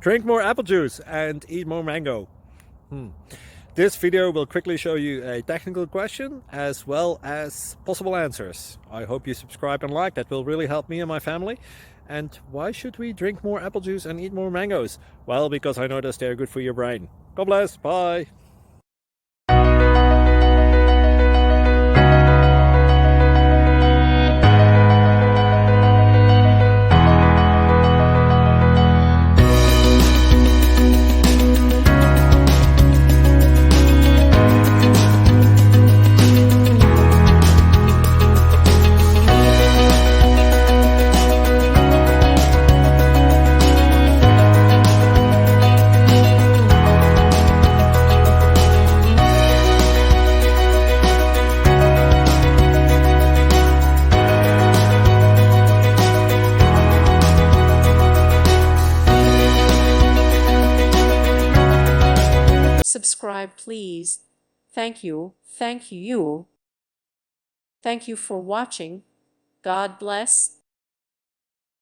Drink more apple juice and eat more mango. This video will quickly show you a technical question as well as possible answers. I hope you subscribe and like, that will really help me and my family. And why should we drink more apple juice and eat more mangoes? Well, because I noticed they're good for your brain. God bless, bye! Subscribe, please. Thank you. Thank you. Thank you for watching. God bless.